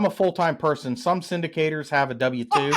I'm a full-time person. Some syndicators have a W-2.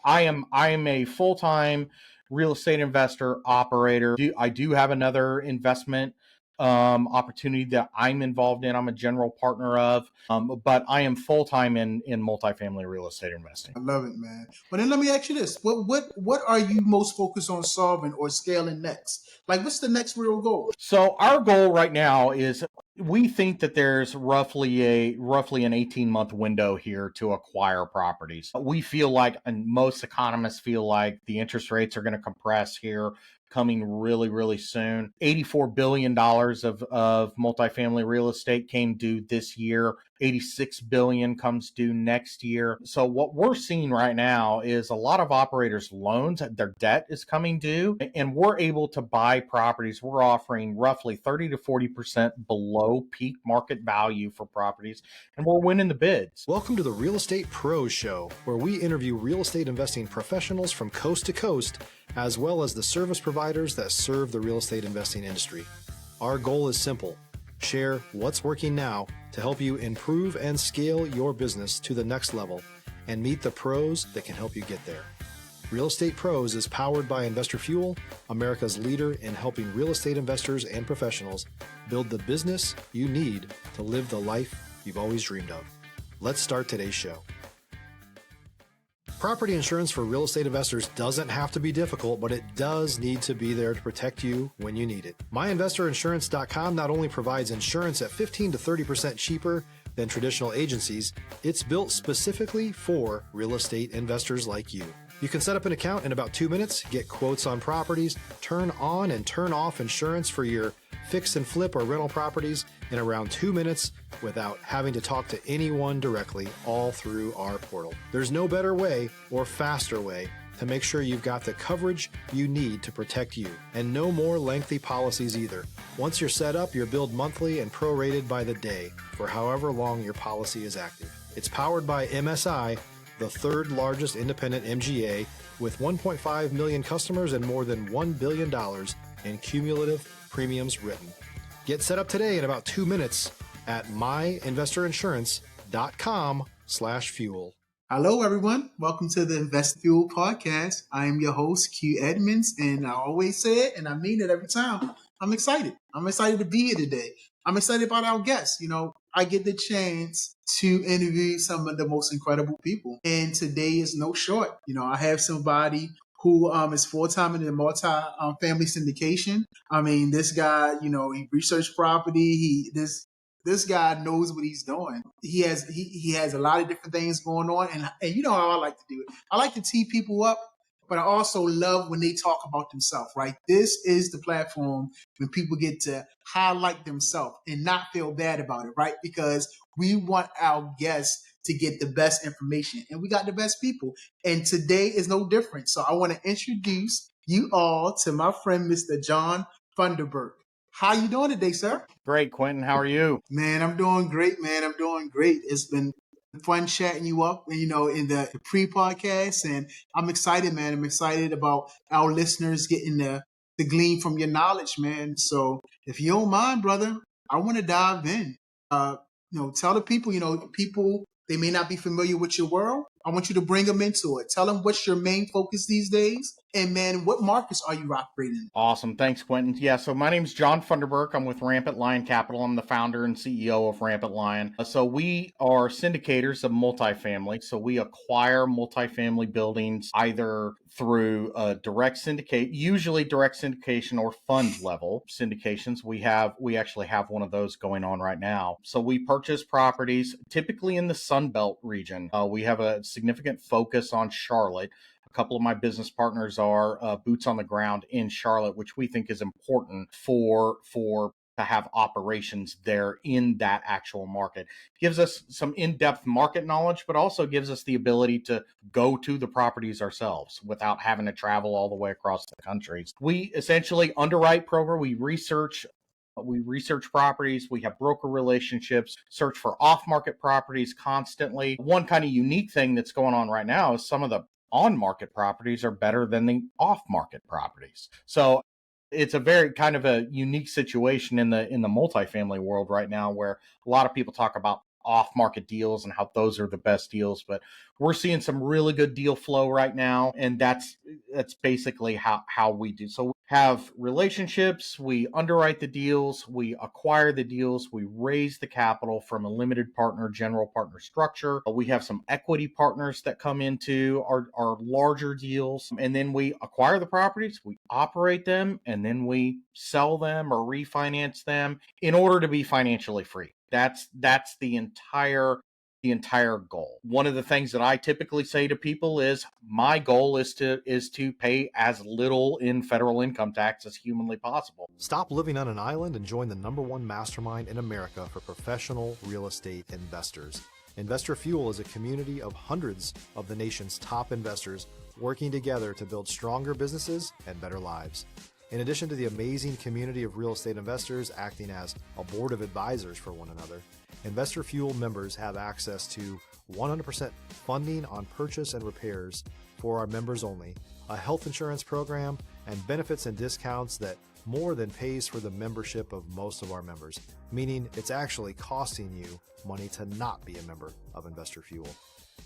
I am a full-time real estate investor operator. I do have another investment opportunity that I'm involved in. I'm a general partner of, but I am full-time in multifamily real estate investing. I love it, man. But then let me ask you this: what are you most focused on solving or scaling next? Like, what's the next real goal? So our goal right now is, we think that there's roughly an 18-month window here to acquire properties. We feel like, and most economists feel like, the interest rates are going to compress here coming really, really soon. $84 billion of multifamily real estate came due this year. $86 billion comes due next year. So what we're seeing right now is a lot of operators' loans, their debt is coming due, and we're able to buy properties. We're offering roughly 30 to 40% below peak market value for properties, and we're winning the bids. Welcome to the Real Estate Pros Show, where we interview real estate investing professionals from coast to coast, as well as the service providers that serve the real estate investing industry. Our goal is simple: share what's working now to help you improve and scale your business to the next level and meet the pros that can help you get there. Real Estate Pros is powered by Investor Fuel, America's leader in helping real estate investors and professionals build the business you need to live the life you've always dreamed of. Let's start today's show. Property insurance for real estate investors doesn't have to be difficult, but it does need to be there to protect you when you need it. MyInvestorInsurance.com not only provides insurance at 15 to 30% cheaper than traditional agencies, it's built specifically for real estate investors like you. You can set up an account in about 2 minutes, get quotes on properties, turn on and turn off insurance for your fix and flip or rental properties in around 2 minutes without having to talk to anyone directly, all through our portal. There's no better way or faster way to make sure you've got the coverage you need to protect you, and no more lengthy policies either. Once you're set up, you're billed monthly and prorated by the day for however long your policy is active. It's powered by MSI, the third largest independent MGA, with 1.5 million customers and more than $1 billion in cumulative premiums written. Get set up today in about 2 minutes at myinvestorinsurance.com/fuel. Hello, everyone. Welcome to the Invest Fuel podcast. I am your host, Q Edmonds, and I always say it, and I mean it every time. I'm excited. I'm excited to be here today. I'm excited about our guests. You know, I get the chance to interview some of the most incredible people, and today is no short. You know, I have somebody who is full-time in the multi-family syndication. I mean, this guy, you know, he researched property. This guy knows what he's doing. He has a lot of different things going on, and you know how I like to do it. I like to tee people up, but I also love when they talk about themselves, right? This is the platform when people get to highlight themselves and not feel bad about it, right? Because we want our guests to get the best information, and we got the best people. And today is no different. So I want to introduce you all to my friend, Mr. John Funderburk. How you doing today, sir? Great, Quentin. How are you? Man, I'm doing great, man. I'm doing great. It's been fun chatting you up, you know, in the pre-podcast, and I'm excited, man. I'm excited about our listeners getting to glean from your knowledge, man. So if you don't mind, brother, I want to dive in. You know, tell the people, they may not be familiar with your world. I want you to bring them into it. Tell them what's your main focus these days. And man, what markets are you operating in? Awesome. Thanks, Quentin. Yeah, so my name is John Funderburk. I'm with Rampant Capital. I'm the founder and CEO of Rampant. So we are syndicators of multifamily. So we acquire multifamily buildings either through direct syndicate, usually direct syndication, or fund level syndications. We actually have one of those going on right now. So we purchase properties typically in the Sun Belt region. We have a significant focus on Charlotte. A couple of my business partners are boots on the ground in Charlotte, which we think is important to have operations there in that actual market. Gives us some in-depth market knowledge, but also gives us the ability to go to the properties ourselves without having to travel all the way across the country. We essentially underwrite program. We research properties. We have broker relationships, search for off-market properties constantly. One kind of unique thing that's going on right now is some of the on-market properties are better than the off-market properties. So it's a very kind of a unique situation in the multifamily world right now, where a lot of people talk about off-market deals and how those are the best deals, but we're seeing some really good deal flow right now, and that's basically how we do. So we have relationships, we underwrite the deals, we acquire the deals, we raise the capital from a limited partner, general partner structure. We have some equity partners that come into our larger deals, and then we acquire the properties, we operate them, and then we sell them or refinance them in order to be financially free. That's the entire goal. One of the things that I typically say to people is my goal is to pay as little in federal income tax as humanly possible. Stop living on an island and join the #1 mastermind in America for professional real estate investors. Investor Fuel is a community of hundreds of the nation's top investors working together to build stronger businesses and better lives. In addition to the amazing community of real estate investors acting as a board of advisors for one another, Investor Fuel members have access to 100% funding on purchase and repairs for our members only, a health insurance program, and benefits and discounts that more than pays for the membership of most of our members, meaning it's actually costing you money to not be a member of Investor Fuel.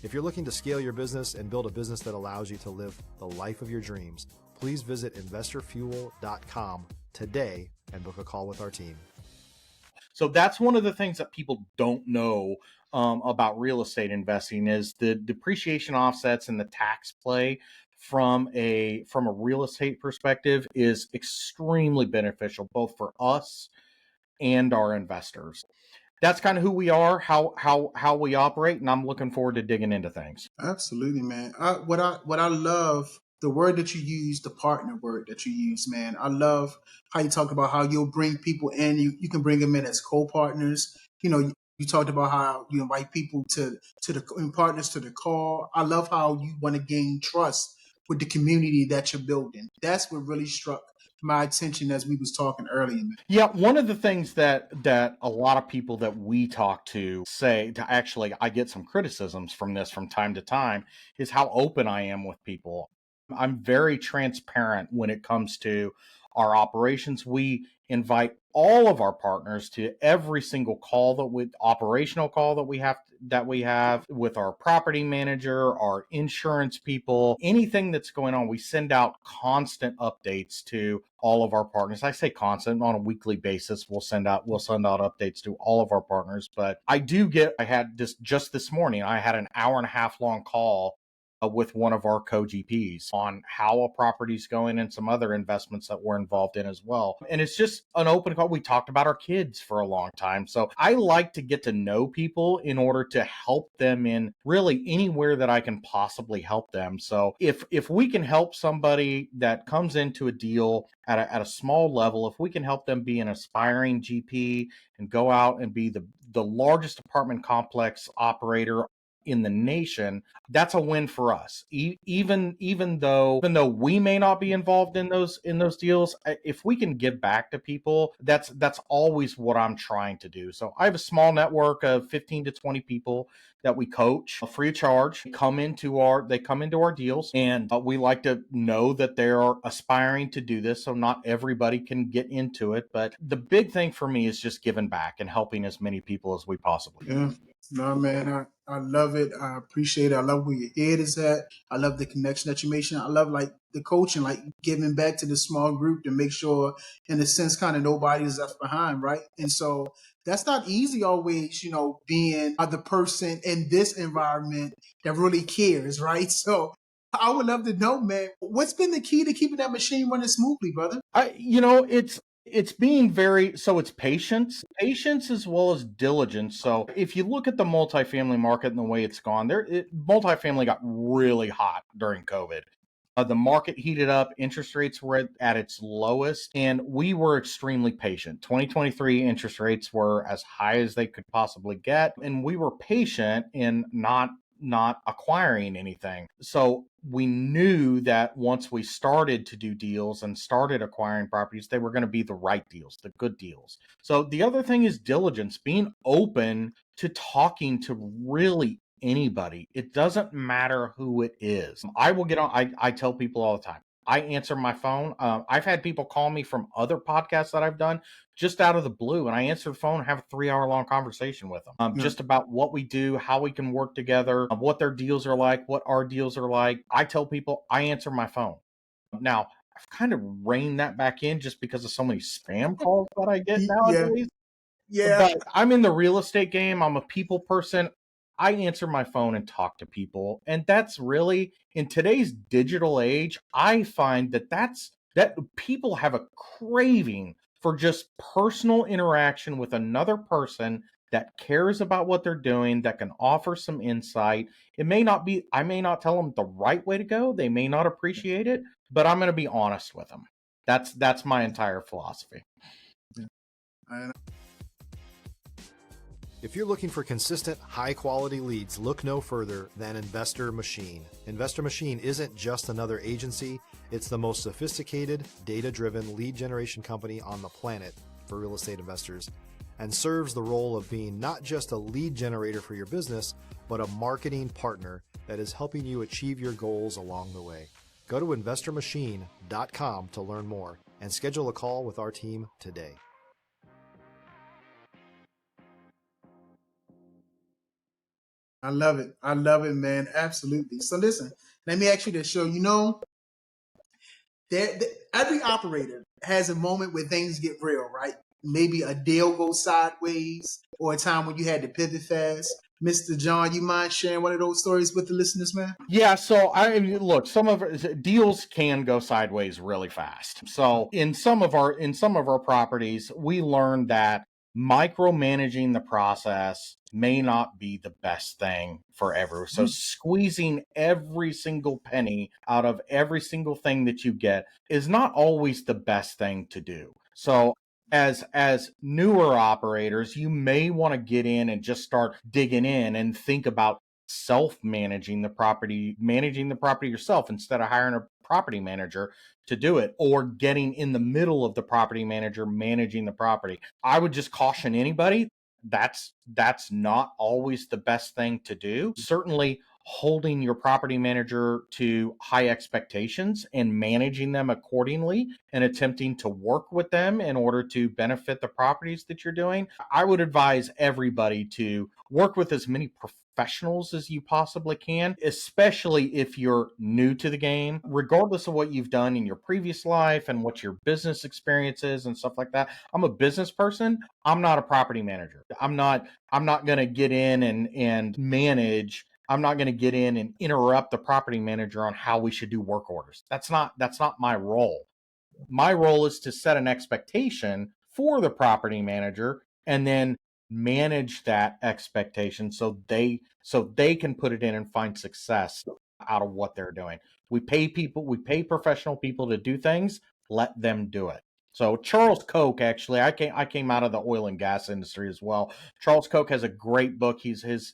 If you're looking to scale your business and build a business that allows you to live the life of your dreams, please visit investorfuel.com today and book a call with our team. So that's one of the things that people don't know about real estate investing is the depreciation offsets and the tax play from a real estate perspective is extremely beneficial both for us and our investors. That's kind of who we are, how we operate, and I'm looking forward to digging into things. Absolutely, man. What I love, the word that you use, the partner word that you use, man. I love how you talk about how you'll bring people in. You can bring them in as co-partners. You talked about how you invite people to the partners to the call. I love how you want to gain trust with the community that you're building. That's what really struck my attention as we was talking earlier, man. Yeah, one of the things that a lot of people that we talk to say, I get some criticisms from this from time to time, is how open I am with people. I'm very transparent when it comes to our operations. We invite all of our partners to every single operational call that we have with our property manager, our insurance people, anything that's going on. We send out constant updates to all of our partners. I say constant, on a weekly basis. We'll send out updates to all of our partners. But I had just this morning, I had an hour and a half long call with one of our co-GPs on how a property's going and some other investments that we're involved in as well. And it's just an open call. We talked about our kids for a long time. So I like to get to know people in order to help them in really anywhere that I can possibly help them. So if we can help somebody that comes into a deal at a small level, if we can help them be an aspiring GP and go out and be the largest apartment complex operator in the nation, that's a win for us. Even though we may not be involved in those deals, if we can give back to people, that's always what I'm trying to do. So I have a small network of 15 to 20 people that we coach free of charge. They come into our deals, and we like to know that they're aspiring to do this. So not everybody can get into it, but the big thing for me is just giving back and helping as many people as we possibly can. Yeah. No, man, I love it. I appreciate it. I love where your head is at. I love the connection that you mentioned. I love like the coaching, like giving back to the small group to make sure, in a sense, kind of nobody is left behind, right? And so that's not easy always, being the person in this environment that really cares, right? So I would love to know, man, what's been the key to keeping that machine running smoothly, brother? It's being it's patience as well as diligence. So if you look at the multifamily market and the way it's gone, multifamily got really hot during COVID. The market heated up, interest rates were at its lowest, and we were extremely patient. 2023 interest rates were as high as they could possibly get, and we were patient in not acquiring anything. So we knew that once we started to do deals and started acquiring properties, they were going to be the right deals, the good deals. So the other thing is diligence, being open to talking to really anybody. It doesn't matter who it is. I will get on. I tell people all the time, I answer my phone. I've had people call me from other podcasts that I've done just out of the blue, and I answer the phone and have a 3 hour long conversation with them just about what we do, how we can work together, what their deals are like, what our deals are like. I tell people I answer my phone. Now, I've kind of reined that back in just because of so many spam calls that I get Yeah. nowadays. Yeah. But I'm in the real estate game. I'm a people person. I answer my phone and talk to people. And that's really, in today's digital age, I find that people have a craving for just personal interaction with another person that cares about what they're doing, that can offer some insight. I may not tell them the right way to go. They may not appreciate it, but I'm going to be honest with them. That's my entire philosophy. If you're looking for consistent, high-quality leads, look no further than Investor Machine. Investor Machine isn't just another agency. It's the most sophisticated, data-driven lead generation company on the planet for real estate investors, and serves the role of being not just a lead generator for your business, but a marketing partner that is helping you achieve your goals along the way. Go to investormachine.com to learn more and schedule a call with our team today. I love it. I love it, man. Absolutely. So listen, let me ask you this. So, every operator has a moment where things get real, right? Maybe a deal goes sideways or a time when you had to pivot fast. Mr. John, you mind sharing one of those stories with the listeners, man? Yeah, so look, some of deals can go sideways really fast. So in some of our properties, we learned that micromanaging the process may not be the best thing for everyone. So squeezing every single penny out of every single thing that you get is not always the best thing to do. So as newer operators, you may want to get in and just start digging in and think about managing the property yourself instead of hiring a property manager to do it, or getting in the middle of the property manager managing the property. I would just caution anybody that's not always the best thing to do. Certainly holding your property manager to high expectations and managing them accordingly and attempting to work with them in order to benefit the properties that you're doing. I would advise everybody to work with as many professionals as you possibly can, especially if you're new to the game, regardless of what you've done in your previous life and what your business experience is and stuff like that. I'm a business person. I'm not a property manager. I'm not going to get in and manage. I'm not going to get in and interrupt the property manager on how we should do work orders. That's not my role. My role is to set an expectation for the property manager and then manage that expectation so they can put it in and find success out of what they're doing. We pay professional people to do things, let them do it. So Charles Koch, actually, I came out of the oil and gas industry as well. Charles Koch has a great book. His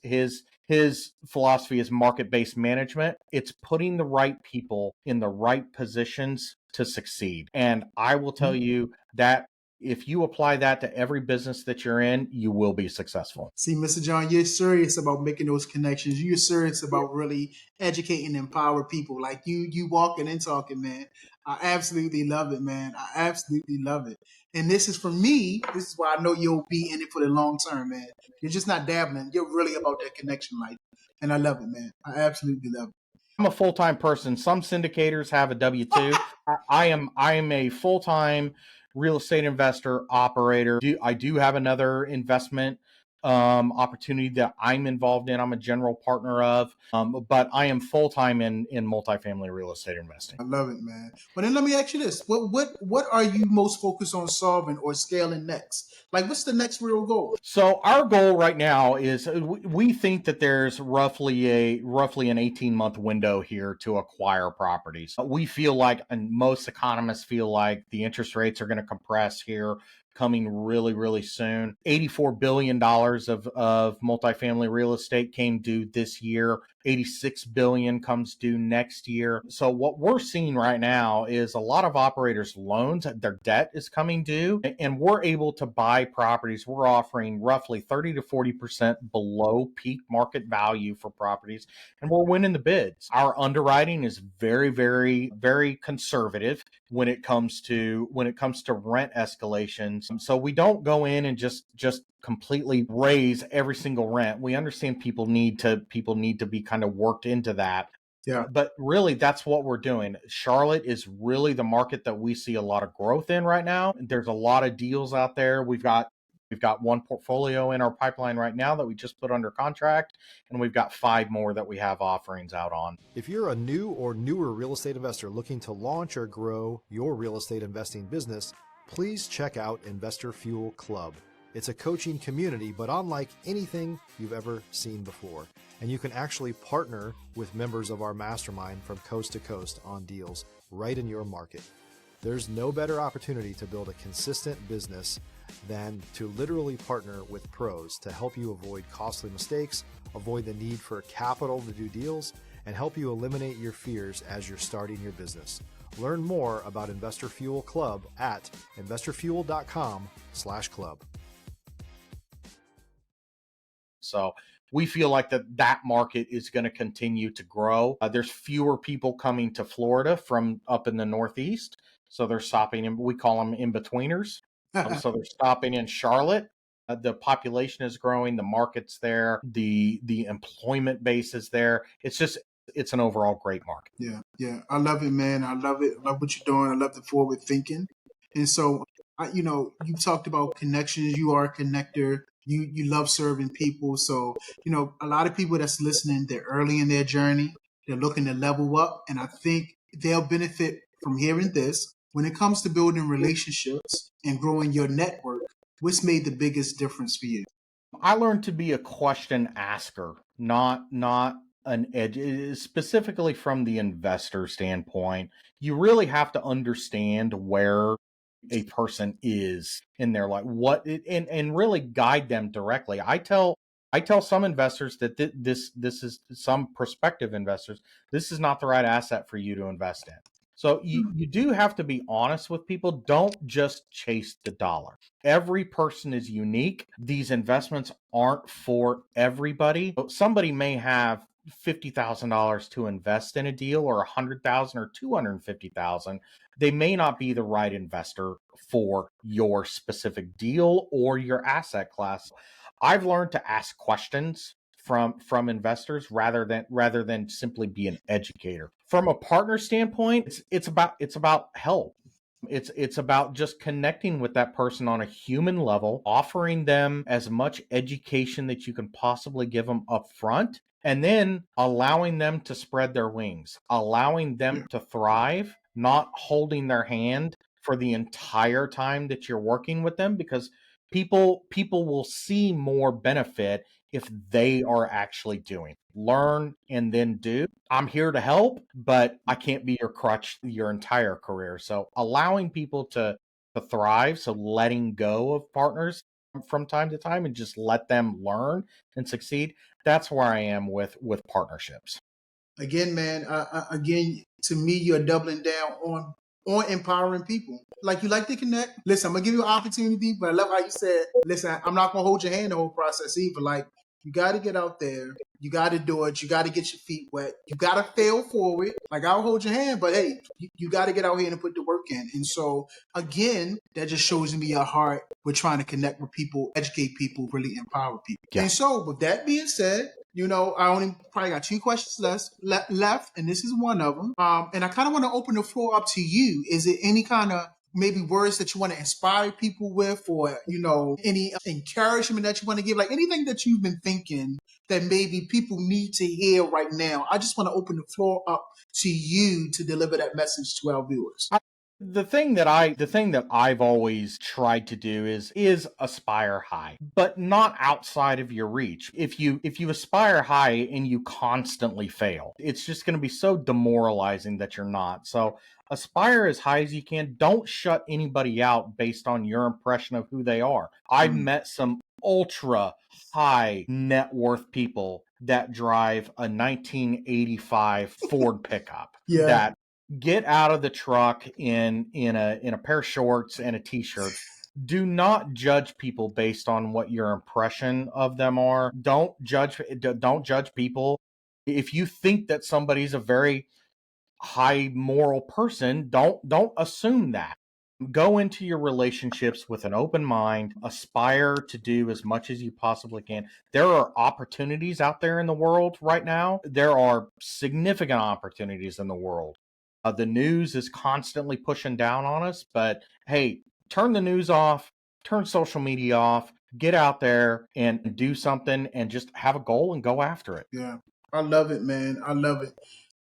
philosophy is market-based management. It's putting the right people in the right positions to succeed. And I will tell you that if you apply that to every business that you're in, you will be successful. See, Mr. John, you're serious about making those connections. You're serious about really educating and empower people. Like you walking and talking, man. I absolutely love it, man. I absolutely love it. And this is for me, this is why I know you'll be in it for the long term, man. You're just not dabbling. You're really about that connection life. And I love it, man. I absolutely love it. I'm a full-time person. Some syndicators have a W-2. I am a full-time real estate investor operator. I do have another investment opportunity that I'm involved in. I'm a general partner of, but I am full-time in multifamily real estate investing. I love it, man. But then let me ask you this: what are you most focused on solving or scaling next? Like, what's the next real goal? So our goal right now is we think that there's roughly an 18-month window here to acquire properties. We feel like, and most economists feel like, the interest rates are going to compress here coming really, really soon. $84 billion of multifamily real estate came due this year. 86 billion comes due next year. So what we're seeing right now is a lot of operators' loans, their debt is coming due, and we're able to buy properties. We're offering roughly 30 to 40% below peak market value for properties, and we're winning the bids. Our underwriting is very, very, very conservative when it comes to rent escalations. So we don't go in and just completely raise every single rent. We understand people need to be kind of worked into that. Yeah. But really, that's what we're doing. Charlotte is really the market that we see a lot of growth in right now. There's a lot of deals out there. We've got one portfolio in our pipeline right now that we just put under contract, and we've got 5 more that we have offerings out on. If you're a new or newer real estate investor looking to launch or grow your real estate investing business, please check out Investor Fuel Club. It's a coaching community, but unlike anything you've ever seen before. And you can actually partner with members of our mastermind from coast to coast on deals right in your market. There's no better opportunity to build a consistent business than to literally partner with pros to help you avoid costly mistakes, avoid the need for capital to do deals, and help you eliminate your fears as you're starting your business. Learn more about Investor Fuel Club at investorfuel.com/club. So we feel like that market is going to continue to grow. There's fewer people coming to Florida from up in the Northeast. So they're stopping in, we call them in-betweeners. So they're stopping in Charlotte. The population is growing. The market's there. The employment base is there. It's an overall great market. Yeah. I love it, man. I love it. I love what you're doing. I love the forward thinking. And so, you talked about connections. You are a connector. You love serving people. So, a lot of people that's listening, they're early in their journey. They're looking to level up. And I think they'll benefit from hearing this. When it comes to building relationships and growing your network, what's made the biggest difference for you? I learned to be a question asker, not an edge, specifically from the investor standpoint. You really have to understand where a person is in their life, and really guide them directly. I tell some investors that this is, some prospective investors, this is not the right asset for you to invest in. So you do have to be honest with people. Don't just chase the dollar. Every person is unique. These investments aren't for everybody. Somebody may have $50,000 to invest in a deal, or $100,000 or $250,000. They may not be the right investor for your specific deal or your asset class. I've learned to ask questions from investors rather than simply be an educator. From a partner standpoint, it's about help. It's about just connecting with that person on a human level, offering them as much education that you can possibly give them up front, and then allowing them to spread their wings, allowing them to thrive, not holding their hand for the entire time that you're working with them, because people will see more benefit if they are actually doing. Learn and then do. I'm here to help, but I can't be your crutch your entire career. So allowing people to thrive, so letting go of partners from time to time and just let them learn and succeed. That's where I am with partnerships. Again, man, to me, you're doubling down on empowering people. Like, you like to connect. Listen, I'm going to give you an opportunity, but I love how you said, listen, I'm not going to hold your hand the whole process either. Like, you got to get out there. You got to do it. You got to get your feet wet. You got to fail forward. Like, I'll hold your hand, but hey, you got to get out here and put the work in. And so, again, that just shows me your heart. We're trying to connect with people, educate people, really empower people. Yeah. And so, with that being said, I only probably got 2 questions left, and this is one of them. And I kind of want to open the floor up to you. Is it any kind of maybe words that you want to inspire people with, or, any encouragement that you want to give, like anything that you've been thinking that maybe people need to hear right now? I just want to open the floor up to you to deliver that message to our viewers. The thing that I've always tried to do is aspire high, but not outside of your reach. If you aspire high and you constantly fail, it's just going to be so demoralizing that you're not. So aspire as high as you can. Don't shut anybody out based on your impression of who they are. I've met some ultra high net worth people that drive a 1985 Ford pickup that get out of the truck in a pair of shorts and a t-shirt. Do not judge people based on what your impression of them are. Don't judge people. If you think that somebody's a very high moral person, don't assume that. Go into your relationships with an open mind, aspire to do as much as you possibly can. There are opportunities out there in the world right now. There are significant opportunities in the world. The news is constantly pushing down on us, but hey, turn the news off, turn social media off, get out there and do something and just have a goal and go after it. Yeah. I love it, man. I love it.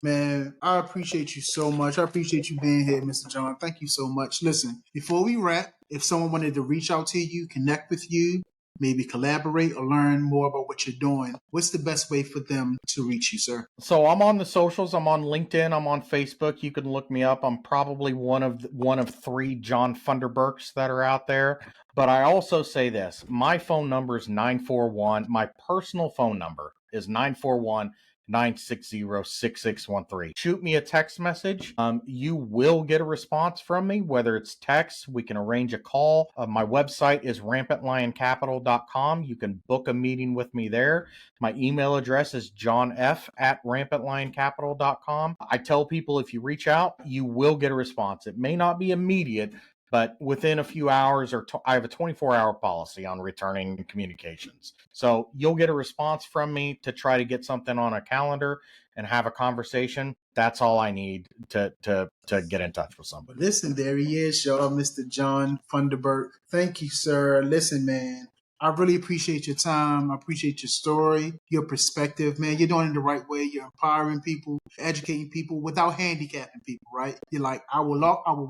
Man, I appreciate you so much. I appreciate you being here, Mr. John. Thank you so much. Listen, before we wrap, if someone wanted to reach out to you, connect with you, maybe collaborate or learn more about what you're doing, what's the best way for them to reach you, sir? So I'm on the socials. I'm on LinkedIn. I'm on Facebook. You can look me up. I'm probably one of 3 John Funderburks that are out there. But I also say this, my phone number is 941. My personal phone number is 941-960-6613. Shoot me a text message. You will get a response from me, whether it's text, we can arrange a call. My website is rampantlioncapital.com. You can book a meeting with me there. My email address is johnf@rampantlioncapital.com. I tell people if you reach out, you will get a response. It may not be immediate, but within a few hours, I have a 24-hour policy on returning communications. So you'll get a response from me to try to get something on a calendar and have a conversation. That's all I need to get in touch with somebody. Listen, there he is, y'all, Mr. John Funderburk. Thank you, sir. Listen, man, I really appreciate your time. I appreciate your story, your perspective, man. You're doing it the right way. You're empowering people, educating people without handicapping people, right? You're like, I will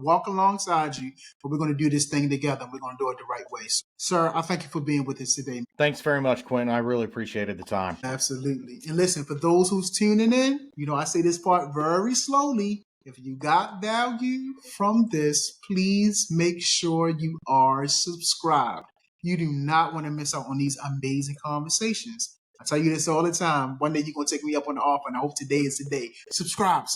walk alongside you, but we're going to do this thing together. We're going to do it the right way. So, sir, I thank you for being with us today. Thanks very much, Quentin. I really appreciated the time. Absolutely. And listen, for those who's tuning in, I say this part very slowly. If you got value from this, please make sure you are subscribed. You do not want to miss out on these amazing conversations. I tell you this all the time. One day you're going to take me up on the offer, and I hope today is the day. Subscribe.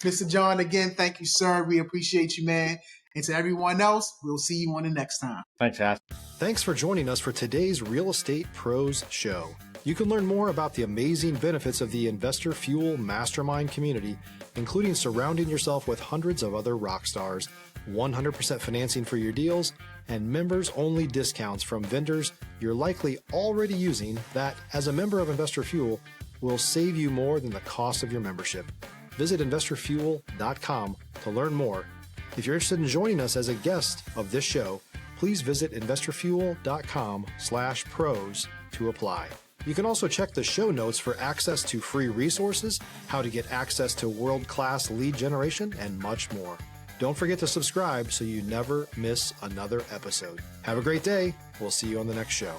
Mr. John, again, thank you, sir. We appreciate you, man. And to everyone else, we'll see you on the next time. Thanks, Ash. Thanks for joining us for today's Real Estate Pros Show. You can learn more about the amazing benefits of the Investor Fuel Mastermind community, including surrounding yourself with hundreds of other rock stars, 100% financing for your deals, and members-only discounts from vendors you're likely already using that, as a member of Investor Fuel, will save you more than the cost of your membership. Visit investorfuel.com to learn more. If you're interested in joining us as a guest of this show, please visit investorfuel.com/pros to apply. You can also check the show notes for access to free resources, how to get access to world-class lead generation, and much more. Don't forget to subscribe so you never miss another episode. Have a great day. We'll see you on the next show.